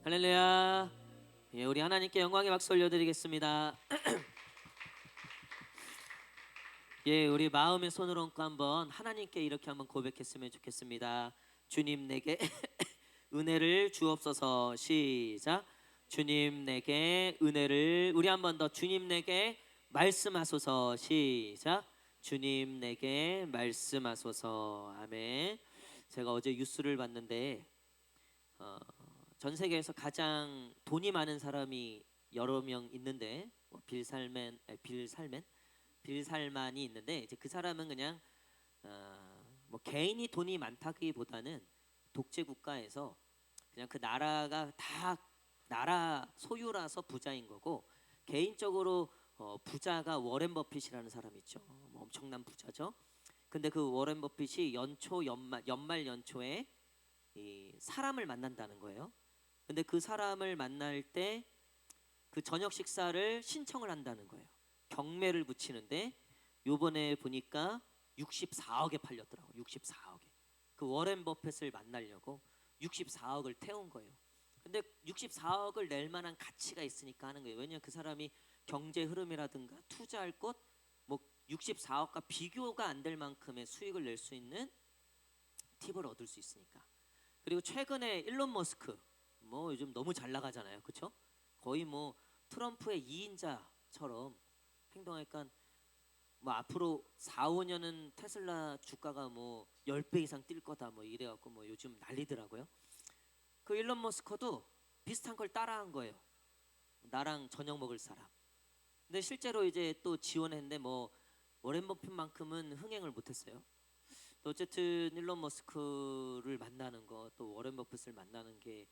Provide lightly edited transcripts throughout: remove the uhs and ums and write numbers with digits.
할렐루야. 예, 우리 하나님께 영광의 박수 올려드리겠습니다. 예, 우리 마음의 손을 얹고 한번 하나님께 이렇게 한번 고백했으면 좋겠습니다. 주님 내게 은혜를 주옵소서. 시작. 주님 내게 은혜를. 우리 한번 더. 주님 내게 말씀하소서. 시작. 주님 내게 말씀하소서. 아멘. 제가 어제 뉴스를 봤는데 전 세계에서 가장 돈이 많은 사람이 여러 명 있는데 빌살만이 있는데, 이제 그 사람은 그냥 뭐 개인이 돈이 많다기보다는 독재 국가에서 그냥 그 나라가 다 나라 소유라서 부자인 거고, 개인적으로 부자가 워렌 버핏이라는 사람 있죠. 뭐 엄청난 부자죠. 근데 그 워렌 버핏이 연말 연초에 이 사람을 만난다는 거예요. 근데 그 사람을 만날 때 그 저녁 식사를 신청을 한다는 거예요. 경매를 붙이는데 요번에 보니까 64억에 팔렸더라고요. 64억에. 그 워렌 버핏을 만나려고 64억을 태운 거예요. 근데 64억을 낼 만한 가치가 있으니까 하는 거예요. 왜냐하면 그 사람이 경제 흐름이라든가 투자할 곳, 뭐 64억과 비교가 안 될 만큼의 수익을 낼 수 있는 팁을 얻을 수 있으니까. 그리고 최근에 일론 머스크, 뭐 요즘 너무 잘 나가잖아요, 그렇죠? 거의 뭐 트럼프의 2인자처럼 행동하니까 뭐 앞으로 4, 5년은 테슬라 주가가 뭐 10배 이상 뛸 거다 뭐 이래갖고 뭐 요즘 난리더라고요. 그 일론 머스크도 비슷한 걸 따라한 거예요. 나랑 저녁 먹을 사람. 근데 실제로 이제 또 지원했는데 뭐 워렌 버핏만큼은 흥행을 못했어요. 또 어쨌든 일론 머스크를 만나는 거, 또 워렌 버핏을 만나는 게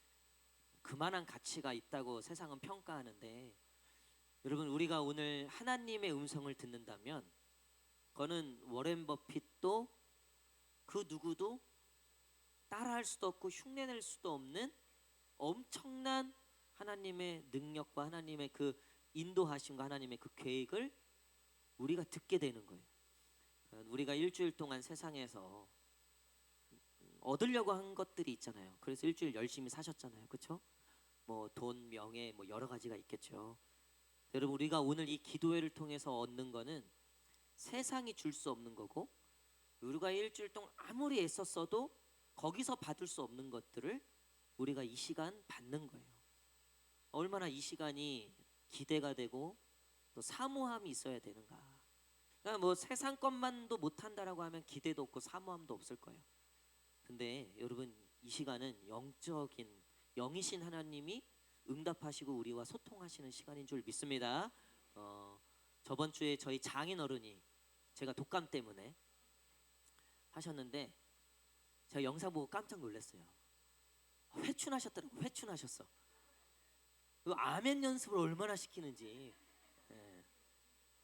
그만한 가치가 있다고 세상은 평가하는데, 여러분 우리가 오늘 하나님의 음성을 듣는다면 그거는 워렌 버핏도 그 누구도 따라할 수도 없고 흉내낼 수도 없는 엄청난 하나님의 능력과 하나님의 그 인도하심과 하나님의 그 계획을 우리가 듣게 되는 거예요. 우리가 일주일 동안 세상에서 얻으려고 한 것들이 있잖아요. 그래서 일주일 열심히 사셨잖아요, 그렇죠? 뭐 돈, 명예, 뭐 여러 가지가 있겠죠. 여러분 우리가 오늘 이 기도회를 통해서 얻는 거는 세상이 줄 수 없는 거고, 우리가 일주일 동안 아무리 애썼어도 거기서 받을 수 없는 것들을 우리가 이 시간 받는 거예요. 얼마나 이 시간이 기대가 되고 또 사모함이 있어야 되는가. 그러니까 뭐 세상 것만도 못한다라고 하면 기대도 없고 사모함도 없을 거예요. 근데 여러분 이 시간은 영적인 영이신 하나님이 응답하시고 우리와 소통하시는 시간인 줄 믿습니다. 저번 주에 저희 장인 어른이 제가 독감 때문에 하셨는데 제가 영상 보고 깜짝 놀랐어요. 회춘하셨더라고. 회춘하셨어. 그 아멘 연습을 얼마나 시키는지. 예.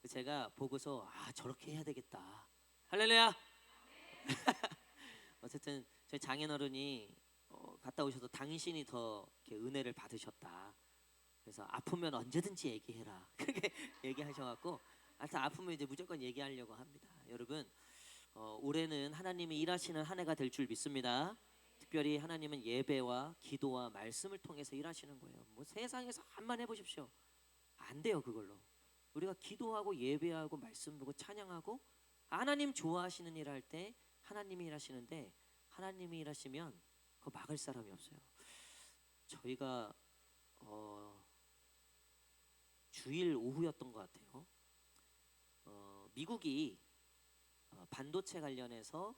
제가 보고서 저렇게 해야 되겠다. 할렐루야. 어쨌든 저희 장인어른이 갔다 오셔서 당신이 더 이렇게 은혜를 받으셨다. 그래서 아프면 언제든지 얘기해라. 그렇게 얘기하셔갖고, 하여튼 아프면 이제 무조건 얘기하려고 합니다. 여러분 올해는 하나님이 일하시는 한 해가 될 줄 믿습니다. 특별히 하나님은 예배와 기도와 말씀을 통해서 일하시는 거예요. 뭐 세상에서 한번 해보십시오. 안 돼요 그걸로. 우리가 기도하고 예배하고 말씀 보고 찬양하고 하나님 좋아하시는 일 할 때 하나님이 일하시는데, 하나님이 일하시면 그거 막을 사람이 없어요. 저희가 주일 오후였던 것 같아요. 미국이 반도체 관련해서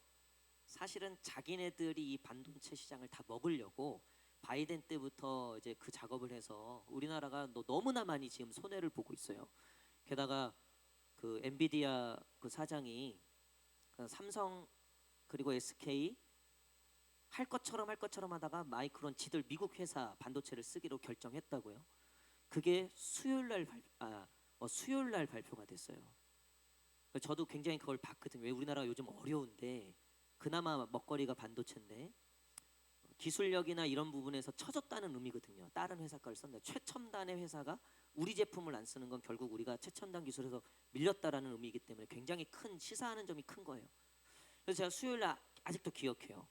사실은 자기네들이 이 반도체 시장을 다 먹으려고 바이든 때부터 이제 그 작업을 해서 우리나라가 너무나 많이 지금 손해를 보고 있어요. 게다가 그 엔비디아 그 사장이 그 삼성 그리고 SK 할 것처럼 하다가 마이크론 지들 미국 회사 반도체를 쓰기로 결정했다고요. 그게 수요일 날 발표가 됐어요. 저도 굉장히 그걸 봤거든요. 왜 우리나라가 요즘 어려운데 그나마 먹거리가 반도체인데 기술력이나 이런 부분에서 처졌다는 의미거든요. 다른 회사 걸 썼는데 최첨단의 회사가 우리 제품을 안 쓰는 건 결국 우리가 최첨단 기술에서 밀렸다라는 의미이기 때문에 굉장히 큰 시사하는 점이 큰 거예요. 그래서 제가 수요일 날 아직도 기억해요.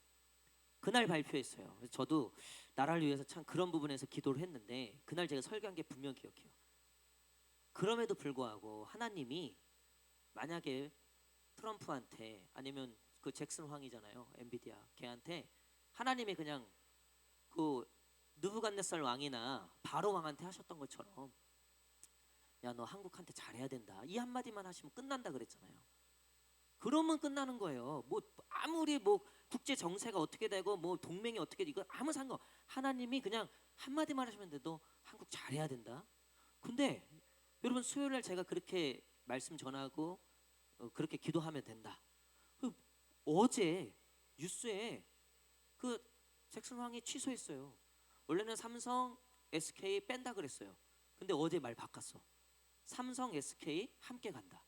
그날 발표했어요. 그래서 저도 나라를 위해서 참 그런 부분에서 기도를 했는데 그날 제가 설교한 게 분명 기억해요. 그럼에도 불구하고 하나님이 만약에 트럼프한테 아니면 그 잭슨 황이잖아요. 엔비디아 걔한테 하나님이 그냥 그 느부갓네살 왕이나 바로 왕한테 하셨던 것처럼 야 너 한국한테 잘해야 된다 이 한마디만 하시면 끝난다 그랬잖아요. 그러면 끝나는 거예요. 뭐 아무리 뭐 국제 정세가 어떻게 되고 뭐 동맹이 어떻게 이거 아무 상관. 하나님이 그냥 한마디만 하시면 돼도 한국 잘해야 된다. 근데 여러분 수요일 날 제가 그렇게 말씀 전하고 그렇게 기도하면 된다. 그 어제 뉴스에 그 잭슨 황이 취소했어요. 원래는 삼성 SK 뺀다 그랬어요. 근데 어제 말 바꿨어. 삼성 SK 함께 간다.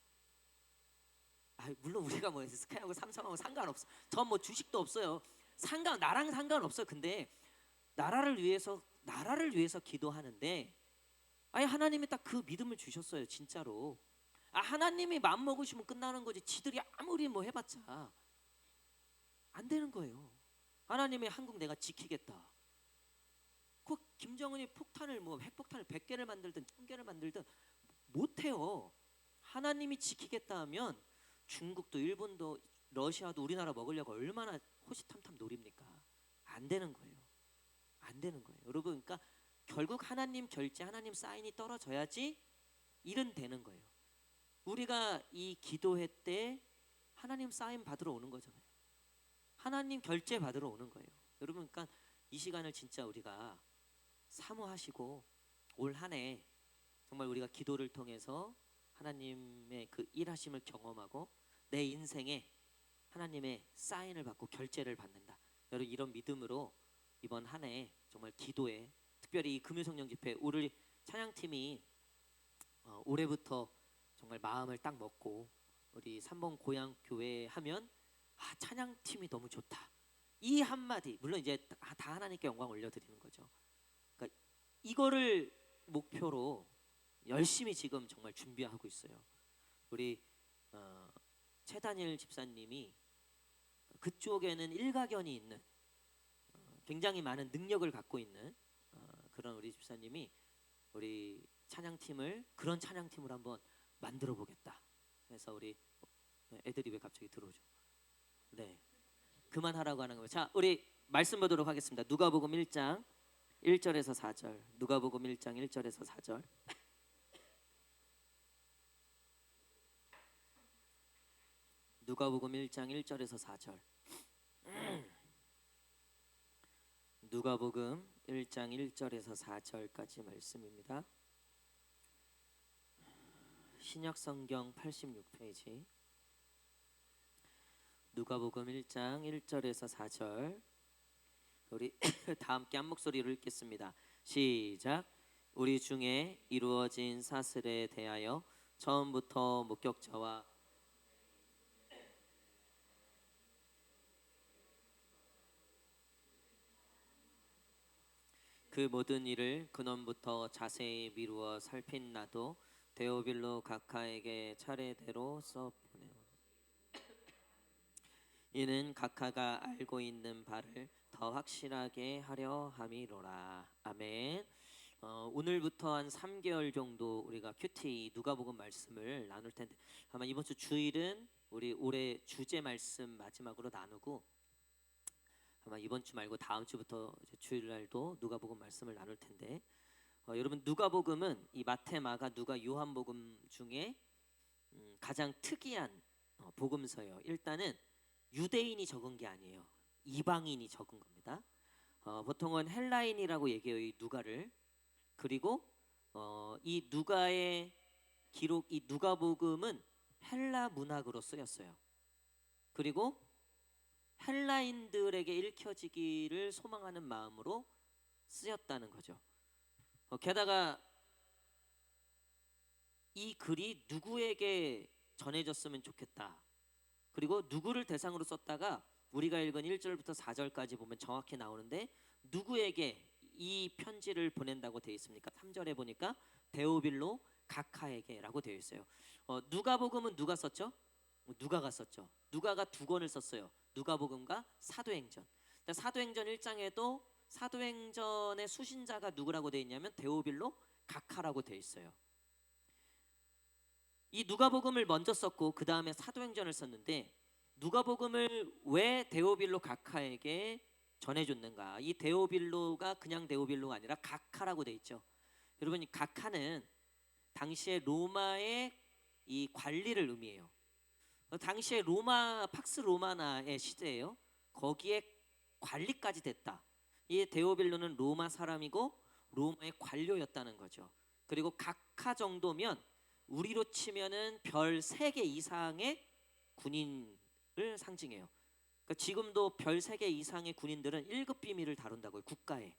물론 우리가 뭐 SK하고 삼성하고 상관없어. 전 뭐 주식도 없어요. 나랑 상관없어. 근데 나라를 위해서 기도하는데 하나님이 딱 그 믿음을 주셨어요. 진짜로. 하나님이 마음 먹으시면 끝나는 거지. 지들이 아무리 뭐 해봤자 안 되는 거예요. 하나님이 한국 내가 지키겠다. 그 김정은이 폭탄을 뭐 핵폭탄을 100개를 만들든 1000개를 만들든 못해요. 하나님이 지키겠다 하면 중국도 일본도 러시아도 우리나라 먹으려고 얼마나 호시탐탐 노립니까? 안 되는 거예요. 안 되는 거예요. 여러분 그러니까 결국 하나님 결제 하나님 사인이 떨어져야지 일은 되는 거예요. 우리가 이 기도회 때 하나님 사인 받으러 오는 거잖아요. 하나님 결제 받으러 오는 거예요. 여러분 그러니까 이 시간을 진짜 우리가 사모하시고 올 한 해 정말 우리가 기도를 통해서 하나님의 그 일하심을 경험하고 내 인생에 하나님의 사인을 받고 결제를 받는다. 여러분 이런 믿음으로 이번 한 해 정말 기도에 특별히 이 금요성령 집회 우리 찬양팀이 올해부터 정말 마음을 딱 먹고 우리 삼봉 고향 교회 하면 찬양팀이 너무 좋다. 이 한마디 물론 이제 다 하나님께 영광 올려드리는 거죠. 그러니까 이거를 목표로 열심히 지금 정말 준비하고 있어요. 우리 최다니엘 집사님이 그쪽에는 일가견이 있는 굉장히 많은 능력을 갖고 있는 그런 우리 집사님이 우리 찬양팀을 그런 찬양팀을 한번 만들어 보겠다. 그래서 우리 애들이 왜 갑자기 들어오죠? 네, 그만하라고 하는 거예요. 자, 우리 말씀 보도록 하겠습니다. 누가복음 1장 1절에서 4절. 누가복음 1장 1절에서 4절. 누가복음 1장 1절에서 4절. 누가복음 1장 1절에서 4절까지 말씀입니다. 신약성경 86페이지. 누가복음 1장 1절에서 4절. 우리 다 함께 한 목소리로 읽겠습니다. 시작. 우리 중에 이루어진 사슬에 대하여 처음부터 목격자와 그 모든 일을 근원부터 자세히 미루어 살핀 나도 데오빌로 각하에게 차례대로 써보내오. 이는 각하가 알고 있는 바를 더 확실하게 하려 함이로라. 아멘. 오늘부터 한 3개월 정도 우리가 큐티 누가복음 말씀을 나눌 텐데 아마 이번 주 주일은 우리 올해 주제 말씀 마지막으로 나누고 아마 이번 주 말고 다음 주부터 이제 주일날도 누가복음 말씀을 나눌 텐데 여러분 누가복음은 이 마태, 마가, 누가, 요한복음 중에 가장 특이한 복음서예요. 일단은 유대인이 적은 게 아니에요. 이방인이 적은 겁니다. 보통은 헬라인이라고 얘기해요. 이 누가를. 그리고 이 누가의 기록, 이 누가복음은 헬라 문학으로 쓰였어요. 그리고 헬라인들에게 읽혀지기를 소망하는 마음으로 쓰였다는 거죠. 게다가 이 글이 누구에게 전해졌으면 좋겠다. 그리고 누구를 대상으로 썼다가 우리가 읽은 1절부터 4절까지 보면 정확히 나오는데 누구에게 이 편지를 보낸다고 되어 있습니까? 3절에 보니까 데오빌로 각하에게라고 되어 있어요. 누가복음은 누가 썼죠? 누가가 썼죠. 누가가 2권을 썼어요. 누가복음과 사도행전. 사도행전 1장에도 사도행전의 수신자가 누구라고 되어 있냐면 데오빌로 각하라고 되어 있어요. 이 누가복음을 먼저 썼고 그 다음에 사도행전을 썼는데 누가복음을 왜 데오빌로 각하에게 전해줬는가? 이 데오빌로가 그냥 데오빌로가 아니라 각하라고 되어 있죠. 여러분, 이 각하는 당시에 로마의 이 관리를 의미해요. 당시에 로마 팍스 로마나의 시대예요. 거기에 관리까지 됐다. 이 데오빌로는 로마 사람이고 로마의 관료였다는 거죠. 그리고 각하 정도면 우리로 치면은 별 3개 이상의 군인을 상징해요. 그러니까 지금도 별 3개 이상의 군인들은 1급 비밀을 다룬다고요, 국가에.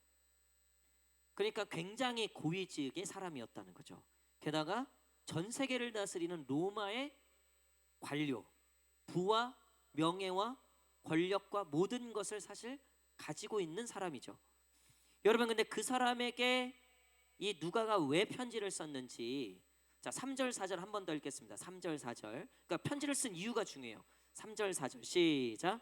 그러니까 굉장히 고위직의 사람이었다는 거죠. 게다가 전 세계를 다스리는 로마의 관료, 부와 명예와 권력과 모든 것을 사실 가지고 있는 사람이죠. 여러분, 근데 그 사람에게 이 누가가 왜 편지를 썼는지, 자 3절 4절 한 번 더 읽겠습니다. 3절 4절. 그러니까 편지를 쓴 이유가 중요해요. 3절 4절 시작.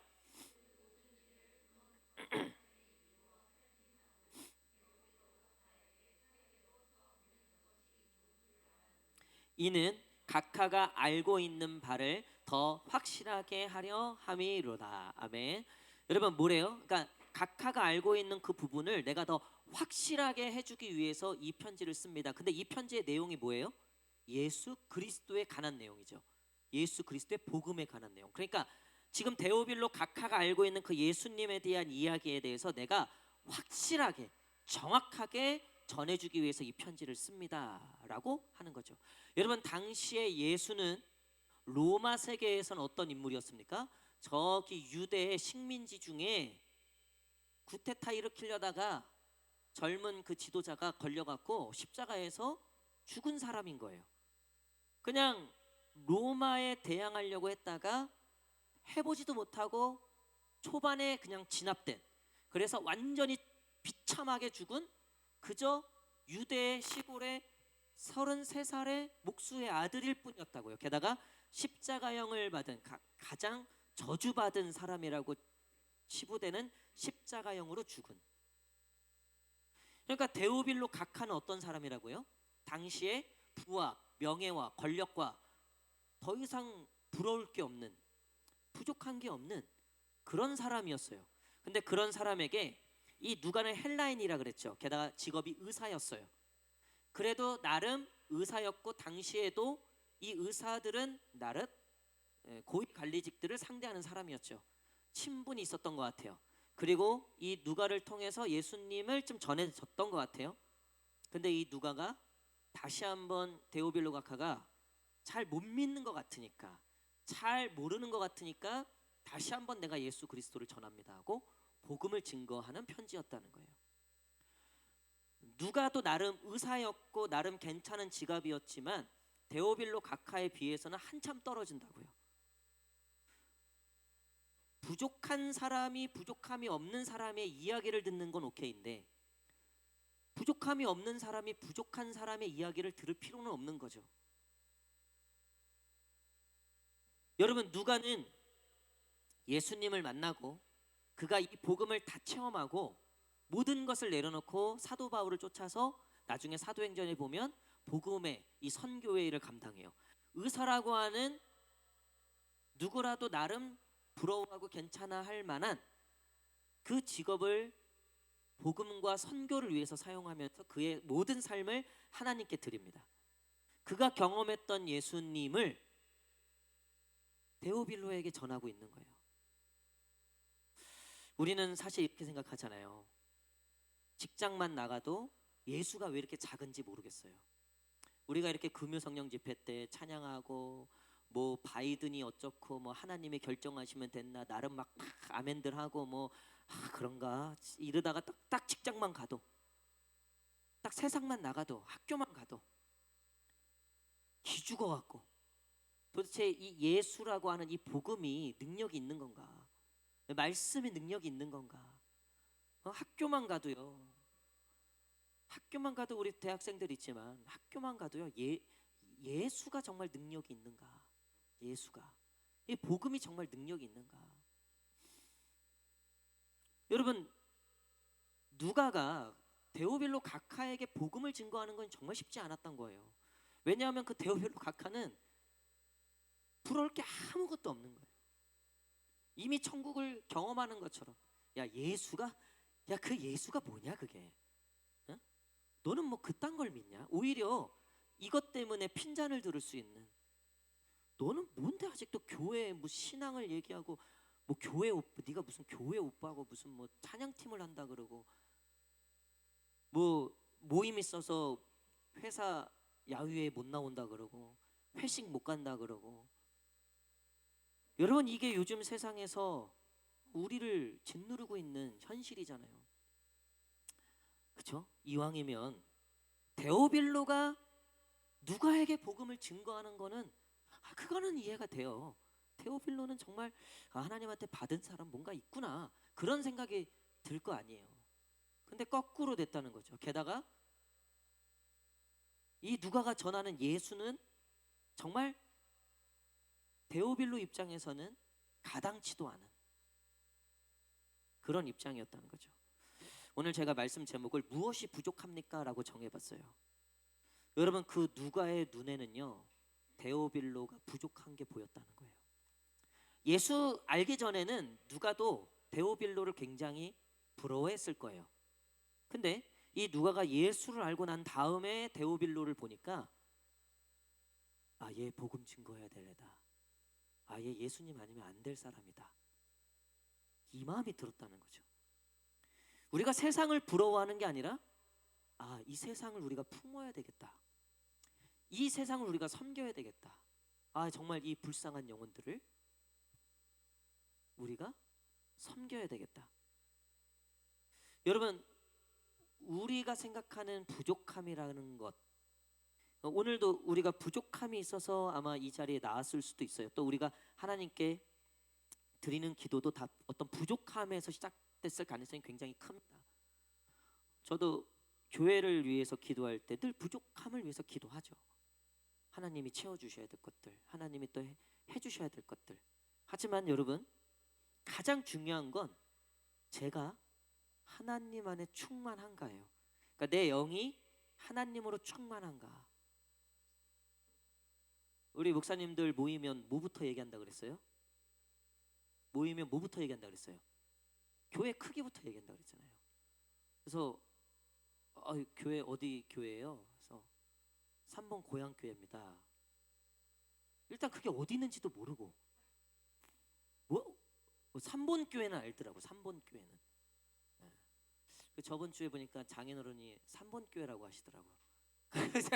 이는 각하가 알고 있는 바를 더 확실하게 하려 함이로다. 아멘. 여러분, 뭐래요? 그러니까 각하가 알고 있는 그 부분을 내가 더 확실하게 해주기 위해서 이 편지를 씁니다. 근데 이 편지의 내용이 뭐예요? 예수 그리스도에 관한 내용이죠. 예수 그리스도의 복음에 관한 내용. 그러니까 지금 데오빌로 각하가 알고 있는 그 예수님에 대한 이야기에 대해서 내가 확실하게 정확하게 전해주기 위해서 이 편지를 씁니다라고 하는 거죠. 여러분, 당시에 예수는 로마 세계에서는 어떤 인물이었습니까? 저기 유대의 식민지 중에 구테타 일으키려다가 젊은 그 지도자가 걸려갖고 십자가에서 죽은 사람인 거예요. 그냥 로마에 대항하려고 했다가 해보지도 못하고 초반에 그냥 진압된, 그래서 완전히 비참하게 죽은 그저 유대의 시골의 33살의 목수의 아들일 뿐이었다고요. 게다가 십자가형을 받은 가장 저주받은 사람이라고 치부되는 십자가형으로 죽은. 그러니까 데오빌로 각하는 어떤 사람이라고요? 당시에 부와 명예와 권력과 더 이상 부러울 게 없는, 부족한 게 없는 그런 사람이었어요. 근데 그런 사람에게 이 누가는 헬라인이라 그랬죠. 게다가 직업이 의사였어요. 그래도 나름 의사였고 당시에도 이 의사들은 나름 고위 관리직들을 상대하는 사람이었죠. 친분이 있었던 것 같아요. 그리고 이 누가를 통해서 예수님을 좀 전해졌던 것 같아요. 근데 이 누가가 다시 한번 데오빌로 각하가 잘 못 믿는 것 같으니까, 잘 모르는 것 같으니까 다시 한번 내가 예수 그리스도를 전합니다 하고 복음을 증거하는 편지였다는 거예요. 누가도 나름 의사였고 나름 괜찮은 직업이었지만 데오빌로 각하에 비해서는 한참 떨어진다고요. 부족한 사람이 부족함이 없는 사람의 이야기를 듣는 건 오케이인데 부족함이 없는 사람이 부족한 사람의 이야기를 들을 필요는 없는 거죠. 여러분, 누가는 예수님을 만나고 그가 이 복음을 다 체험하고 모든 것을 내려놓고 사도 바울을 쫓아서 나중에 사도행전에 보면 복음의 이 선교의 일을 감당해요. 의사라고 하는 누구라도 나름 부러워하고 괜찮아 할 만한 그 직업을 복음과 선교를 위해서 사용하면서 그의 모든 삶을 하나님께 드립니다. 그가 경험했던 예수님을 데오빌로에게 전하고 있는 거예요. 우리는 사실 이렇게 생각하잖아요. 직장만 나가도 예수가 왜 이렇게 작은지 모르겠어요. 우리가 이렇게 금요 성령 집회 때 찬양하고 뭐 바이든이 어쩌고 뭐 하나님이 결정하시면 됐나 나름 막 아멘들 하고 뭐 그런가 이러다가 딱 직장만 가도, 딱 세상만 나가도, 학교만 가도 기죽어 갖고 도대체 이 예수라고 하는 이 복음이 능력이 있는 건가? 말씀이 능력이 있는 건가? 학교만 가도요. 학교만 가도 우리 대학생들 있지만 학교만 가도요. 예수가 정말 능력이 있는가? 예수가 이 복음이 정말 능력이 있는가? 여러분, 누가가 데오빌로 각하에게 복음을 증거하는 건 정말 쉽지 않았던 거예요. 왜냐하면 그 데오빌로 각하는 부러울 게 아무것도 없는 거예요. 이미 천국을 경험하는 것처럼. 그 예수가 뭐냐 그게? 어? 너는 뭐 그딴 걸 믿냐? 오히려 이것 때문에 핀잔을 들을 수 있는. 너는 뭔데 아직도 교회 뭐 신앙을 얘기하고 뭐 교회 오빠, 네가 무슨 교회 오빠고 무슨 뭐 찬양팀을 한다 그러고 뭐 모임 있어서 회사 야유회 못 나온다 그러고 회식 못 간다 그러고. 여러분, 이게 요즘 세상에서 우리를 짓누르고 있는 현실이잖아요. 그렇죠? 이왕이면 데오빌로가 누가에게 복음을 증거하는 거는 그거는 이해가 돼요. 데오빌로는 정말 하나님한테 받은 사람 뭔가 있구나 그런 생각이 들 거 아니에요. 근데 거꾸로 됐다는 거죠. 게다가 이 누가가 전하는 예수는 정말 데오빌로 입장에서는 가당치도 않은 그런 입장이었다는 거죠. 오늘 제가 말씀 제목을 무엇이 부족합니까? 라고 정해봤어요. 여러분, 그 누가의 눈에는요 데오빌로가 부족한 게 보였다는 거예요. 예수 알기 전에는 누가도 데오빌로를 굉장히 부러워했을 거예요. 근데 이 누가가 예수를 알고 난 다음에 데오빌로를 보니까 얘 복음 증거해야 되려다. 얘 예수님 아니면 안 될 사람이다. 이 마음이 들었다는 거죠. 우리가 세상을 부러워하는 게 아니라 이 세상을 우리가 품어야 되겠다. 이 세상을 우리가 섬겨야 되겠다. 정말 이 불쌍한 영혼들을 우리가 섬겨야 되겠다. 여러분, 우리가 생각하는 부족함이라는 것, 오늘도 우리가 부족함이 있어서 아마 이 자리에 나왔을 수도 있어요. 또 우리가 하나님께 드리는 기도도 다 어떤 부족함에서 시작됐을 가능성이 굉장히 큽니다. 저도 교회를 위해서 기도할 때 늘 부족함을 위해서 기도하죠. 하나님이 채워주셔야 될 것들, 하나님이 또 해주셔야 될 것들. 하지만 여러분, 가장 중요한 건 제가 하나님 안에 충만한가예요. 그러니까 내 영이 하나님으로 충만한가. 우리 목사님들 모이면 뭐부터 얘기한다 그랬어요? 모이면 뭐부터 얘기한다 그랬어요? 교회 크기부터 얘기한다 그랬잖아요. 그래서 교회 어디 교회예요? 그래서 3번 고향교회입니다. 일단 그게 어디 있는지도 모르고 뭐 3번 교회는 알더라고. 3번 교회는. 저번 주에 보니까 장인어른이 3번 교회라고 하시더라고. 그래서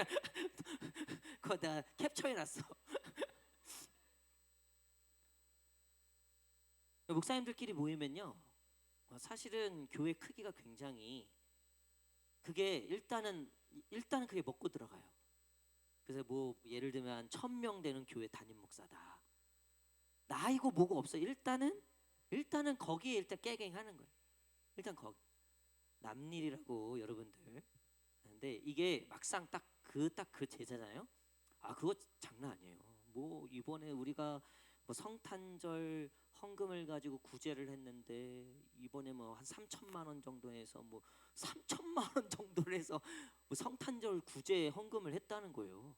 그거 다 캡처해놨어. 목사님들끼리 모이면요, 사실은 교회 크기가 굉장히 그게 일단은 그게 먹고 들어가요. 그래서 뭐 예를 들면 1,000명 되는 교회 담임 목사다. 나이고 뭐고 없어. 일단은 거기에 일단 깨갱하는 거예요. 일단 거기 남일이라고 여러분들. 근데 이게 막상 딱 그 제자잖아요. 그거 장난 아니에요. 뭐 이번에 우리가 뭐 성탄절 헌금을 가지고 구제를 했는데 이번에 뭐 한 3천만 원 정도 해서 뭐 3천만 원 정도를 해서 뭐 성탄절 구제 헌금을 했다는 거예요.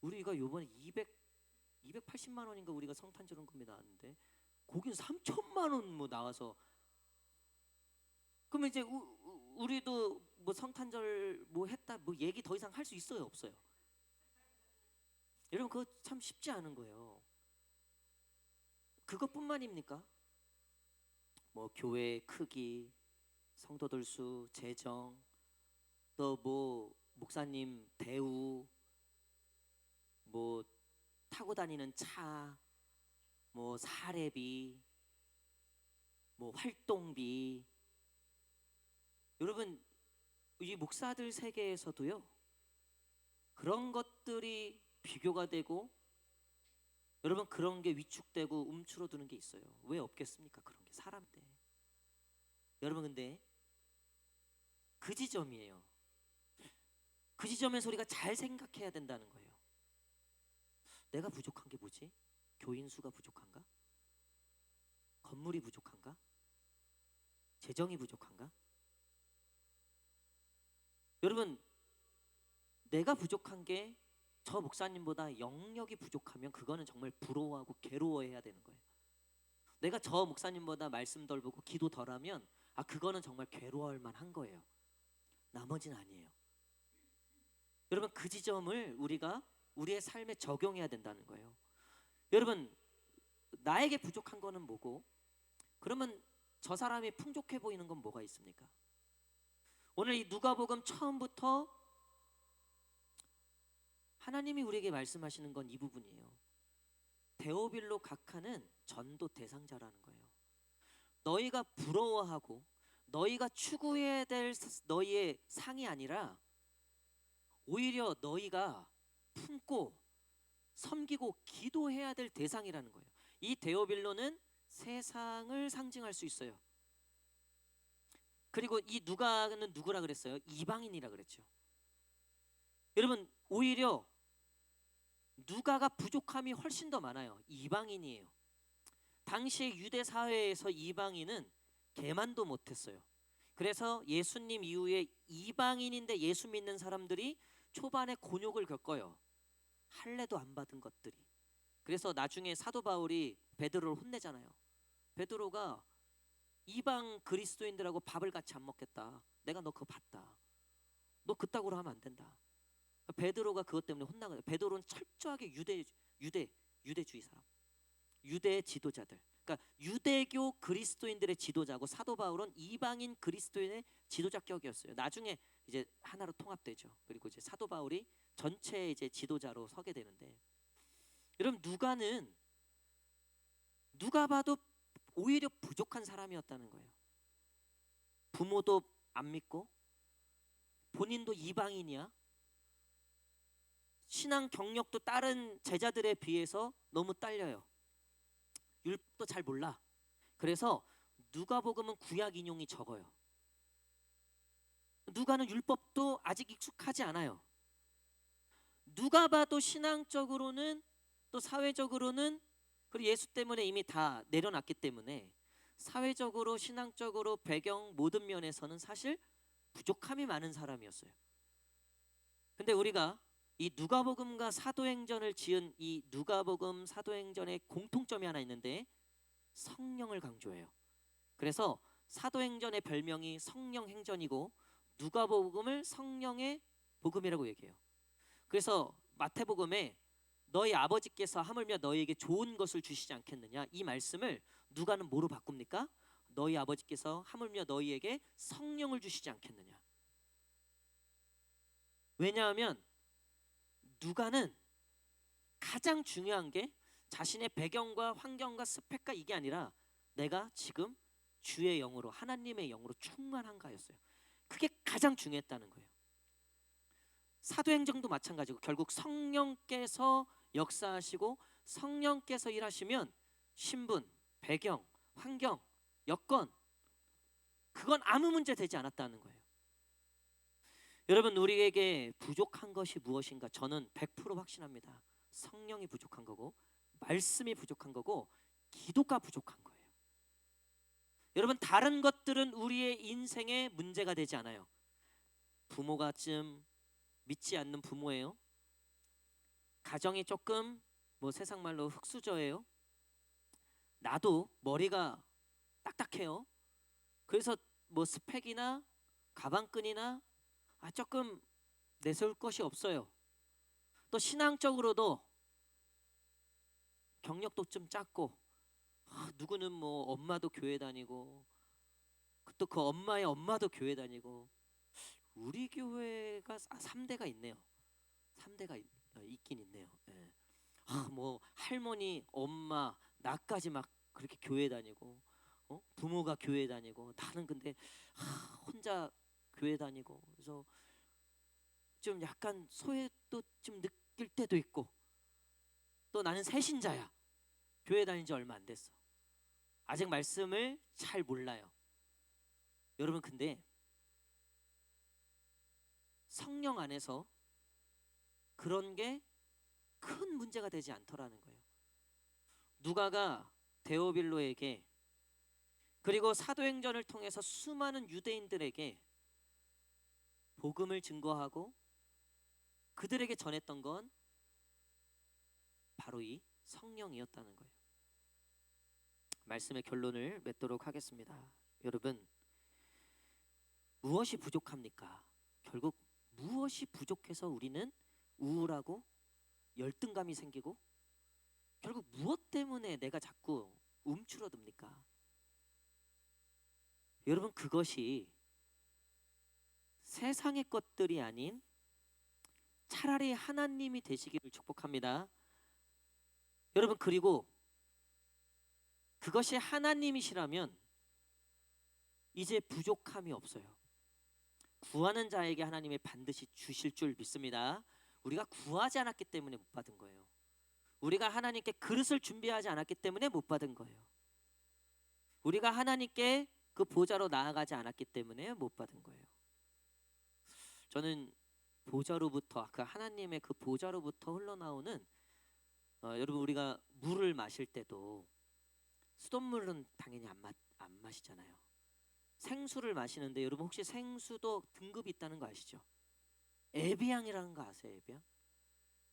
우리가 요번에 280만 원인가 우리가 성탄절 헌금이 나왔는데 거긴 3천만 원 뭐 나와서. 그러면 이제 우리도 뭐 성탄절 뭐 했다 뭐 얘기 더 이상 할 수 있어요, 없어요? 여러분, 그거 참 쉽지 않은 거예요. 그것뿐만입니까? 뭐 교회 크기, 성도들 수, 재정, 또 뭐 목사님 대우, 뭐 타고 다니는 차, 뭐 사례비, 뭐 활동비. 여러분, 이 목사들 세계에서도요 그런 것들이 비교가 되고, 여러분, 그런 게 위축되고 움츠러드는 게 있어요. 왜 없겠습니까? 그런 게 사람인데. 여러분, 근데 그 지점이에요. 그 지점에서 우리가 잘 생각해야 된다는 거예요. 내가 부족한 게 뭐지? 교인 수가 부족한가? 건물이 부족한가? 재정이 부족한가? 여러분, 내가 부족한 게 저 목사님보다 영역이 부족하면 그거는 정말 부러워하고 괴로워해야 되는 거예요. 내가 저 목사님보다 말씀 덜 보고 기도 덜하면 그거는 정말 괴로워할 만한 거예요. 나머지는 아니에요. 여러분, 그 지점을 우리가 우리의 삶에 적용해야 된다는 거예요. 여러분, 나에게 부족한 거는 뭐고, 그러면 저 사람이 풍족해 보이는 건 뭐가 있습니까? 오늘 이 누가복음 처음부터 하나님이 우리에게 말씀하시는 건 이 부분이에요. 데오빌로 각하는 전도 대상자라는 거예요. 너희가 부러워하고 너희가 추구해야 될 너희의 상이 아니라 오히려 너희가 품고 섬기고 기도해야 될 대상이라는 거예요. 이 데오빌로는 세상을 상징할 수 있어요. 그리고 이 누가는 누구라 그랬어요? 이방인이라 그랬죠. 여러분, 오히려 누가가 부족함이 훨씬 더 많아요. 이방인이에요. 당시의 유대 사회에서 이방인은 개만도 못했어요. 그래서 예수님 이후에 이방인인데 예수 믿는 사람들이 초반에 곤욕을 겪어요. 할례도 안 받은 것들이. 그래서 나중에 사도 바울이 베드로를 혼내잖아요. 베드로가 이방 그리스도인들하고 밥을 같이 안 먹겠다. 내가 너 그거 봤다. 너 그따구로 하면 안 된다. 베드로가 그것 때문에 혼나거든요. 베드로는 철저하게 유대주의 사람, 유대 지도자들. 그러니까 유대교 그리스도인들의 지도자고 사도 바울은 이방인 그리스도인의 지도자격이었어요. 나중에 이제 하나로 통합되죠. 그리고 이제 사도 바울이 전체 이제 지도자로 서게 되는데, 여러분, 누가 봐도 오히려 부족한 사람이었다는 거예요. 부모도 안 믿고 본인도 이방인이야. 신앙 경력도 다른 제자들에 비해서 너무 딸려요. 율법도 잘 몰라. 그래서 누가복음은 구약 인용이 적어요. 누가는 율법도 아직 익숙하지 않아요. 누가 봐도 신앙적으로는 또 사회적으로는, 그리고 예수 때문에 이미 다 내려놨기 때문에 사회적으로 신앙적으로 배경 모든 면에서는 사실 부족함이 많은 사람이었어요. 근데 우리가 이 누가복음과 사도행전을 지은 이 누가복음 사도행전의 공통점이 하나 있는데 성령을 강조해요. 그래서 사도행전의 별명이 성령행전이고 누가복음을 성령의 복음이라고 얘기해요. 그래서 마태복음에 너희 아버지께서 하물며 너희에게 좋은 것을 주시지 않겠느냐, 이 말씀을 누가는 뭐로 바꿉니까? 너희 아버지께서 하물며 너희에게 성령을 주시지 않겠느냐. 왜냐하면 누가는 가장 중요한 게 자신의 배경과 환경과 스펙과 이게 아니라 내가 지금 주의 영으로, 하나님의 영으로 충만한가였어요. 그게 가장 중요했다는 거예요. 사도행전도 마찬가지고 결국 성령께서 역사하시고 성령께서 일하시면 신분, 배경, 환경, 여건, 그건 아무 문제 되지 않았다는 거예요. 여러분, 우리에게 부족한 것이 무엇인가? 저는 100% 확신합니다. 성령이 부족한 거고, 말씀이 부족한 거고, 기도가 부족한 거예요. 여러분, 다른 것들은 우리의 인생에 문제가 되지 않아요. 부모가 좀 믿지 않는 부모예요. 가정이 조금 세상 말로 흙수저예요. 나도 머리가 딱딱해요. 그래서 스펙이나 가방끈이나 조금 내세울 것이 없어요. 또 신앙적으로도 경력도 좀 작고, 누구는 엄마도 교회 다니고, 또 그 엄마의 엄마도 교회 다니고, 우리 교회가 3대가 있네요. 3대가 있긴 있네요. 예. 할머니, 엄마, 나까지 막 그렇게 교회 다니고, 부모가 교회 다니고, 나는 근데 혼자 교회 다니고, 그래서 좀 약간 소외도 좀 느낄 때도 있고, 또 나는 새신자야. 교회 다닌 지 얼마 안 됐어. 아직 말씀을 잘 몰라요. 여러분, 근데 성령 안에서 그런 게 큰 문제가 되지 않더라는 거예요. 누가가 데오빌로에게 그리고 사도행전을 통해서 수많은 유대인들에게 복음을 증거하고 그들에게 전했던 건 바로 이 성령이었다는 거예요. 말씀의 결론을 맺도록 하겠습니다. 여러분, 무엇이 부족합니까? 결국 무엇이 부족해서 우리는 우울하고 열등감이 생기고 결국 무엇 때문에 내가 자꾸 움츠러듭니까? 여러분, 그것이 세상의 것들이 아닌 차라리 하나님이 되시기를 축복합니다. 여러분, 그리고 그것이 하나님이시라면 이제 부족함이 없어요. 구하는 자에게 하나님이 반드시 주실 줄 믿습니다. 우리가 구하지 않았기 때문에 못 받은 거예요. 우리가 하나님께 그릇을 준비하지 않았기 때문에 못 받은 거예요. 우리가 하나님께 그 보좌로 나아가지 않았기 때문에 못 받은 거예요. 저는 보좌로부터, 그 하나님의 그 보좌로부터 흘러나오는 여러분, 우리가 물을 마실 때도 수돗물은 당연히 안 마시잖아요. 생수를 마시는데 여러분, 혹시 생수도 등급이 있다는 거 아시죠? 에비앙이라는 거 아세요? 에비앙?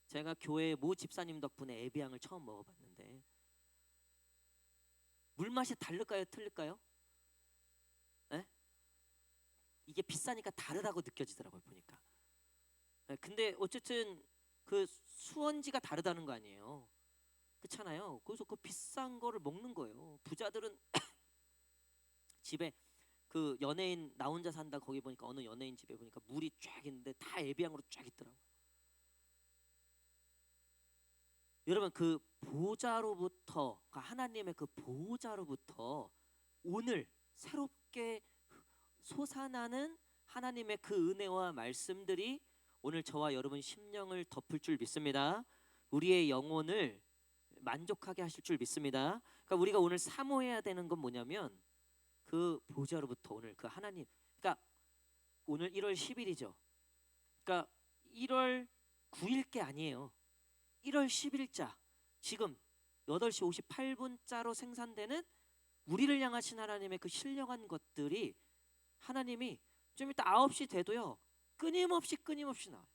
제가 교회 모 집사님 덕분에 에비앙을 처음 먹어봤는데 물맛이 다를까요? 틀릴까요? 에? 이게 비싸니까 다르다고 느껴지더라고요, 보니까. 근데 어쨌든 그 수원지가 다르다는 거 아니에요. 그렇잖아요. 그래서 그 비싼 거를 먹는 거예요. 부자들은 집에 그 연예인 나 혼자 산다 거기 보니까 어느 연예인 집에 보니까 물이 쫙 있는데 다 에비앙으로 쫙 있더라고. 여러분, 그 보좌로부터, 하나님의 그 보좌로부터 오늘 새롭게 솟아나는 하나님의 그 은혜와 말씀들이 오늘 저와 여러분 심령을 덮을 줄 믿습니다. 우리의 영혼을 만족하게 하실 줄 믿습니다. 그러니까 우리가 오늘 사모해야 되는 건 뭐냐면 그 보좌로부터 오늘 그 하나님, 그러니까 오늘 1월 10일이죠. 그러니까 1월 9일 게 아니에요. 1월 10일자, 지금 8시 58분자로 생산되는 우리를 향하신 하나님의 그 신령한 것들이 하나님이 좀 이따 9시 돼도요 끊임없이 나와요.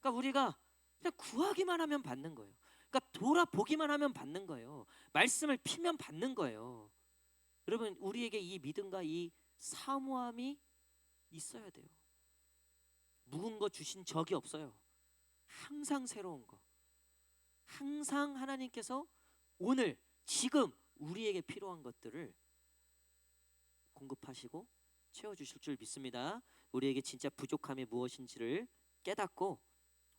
그러니까 우리가 그냥 구하기만 하면 받는 거예요. 그러니까 돌아보기만 하면 받는 거예요. 말씀을 피면 받는 거예요. 여러분, 우리에게 이 믿음과 이 사모함이 있어야 돼요. 묵은 거 주신 적이 없어요. 항상 새로운 거. 항상 하나님께서 오늘 지금 우리에게 필요한 것들을 공급하시고 채워주실 줄 믿습니다. 우리에게 진짜 부족함이 무엇인지를 깨닫고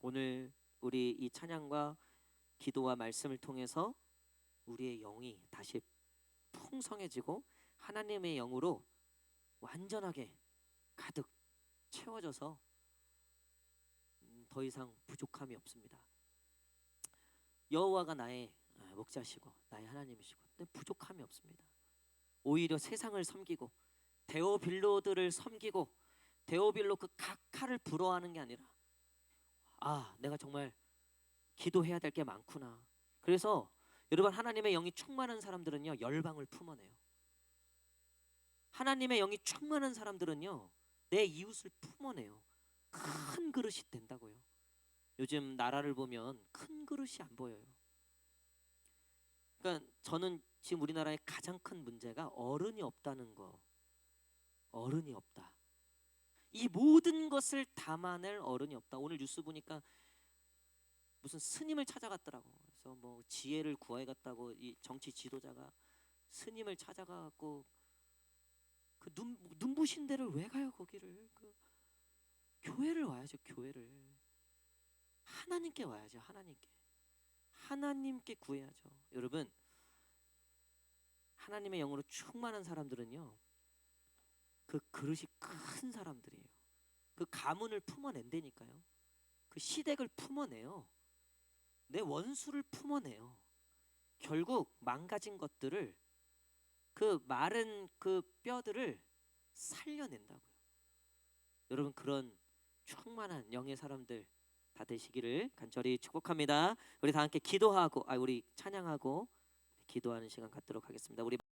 오늘 우리 이 찬양과 기도와 말씀을 통해서 우리의 영이 다시 풍성해지고 하나님의 영으로 완전하게 가득 채워져서 더 이상 부족함이 없습니다. 여호와가 나의 목자시고 나의 하나님이시고 근데 부족함이 없습니다. 오히려 세상을 섬기고 데오빌로들을 섬기고 데오빌로 그 각하를 부러워하는 게 아니라 내가 정말 기도해야 될 게 많구나. 그래서 여러분, 하나님의 영이 충만한 사람들은요 열방을 품어내요. 하나님의 영이 충만한 사람들은요 내 이웃을 품어내요. 큰 그릇이 된다고요. 요즘 나라를 보면 큰 그릇이 안 보여요. 그러니까 저는 지금 우리나라의 가장 큰 문제가 어른이 없다는 거. 어른이 없다. 이 모든 것을 담아낼 어른이 없다. 오늘 뉴스 보니까 무슨 스님을 찾아갔더라고. 그래서 뭐 지혜를 구해 갔다고 이 정치 지도자가 스님을 찾아가고 그 눈부신 데를 왜 가요 거기를? 그 교회를 와야죠. 교회를 하나님께 와야죠. 하나님께 구해야죠. 여러분, 하나님의 영으로 충만한 사람들은요 그 그릇이 큰 사람들이에요. 그 가문을 품어낸다니까요. 그 시댁을 품어내요. 내 원수를 품어내요. 결국 망가진 것들을 그 마른 그 뼈들을 살려낸다고요. 여러분, 그런 충만한 영의 사람들 다 되시기를 간절히 축복합니다. 우리 다 함께 기도하고 우리 찬양하고 기도하는 시간 갖도록 하겠습니다. 우리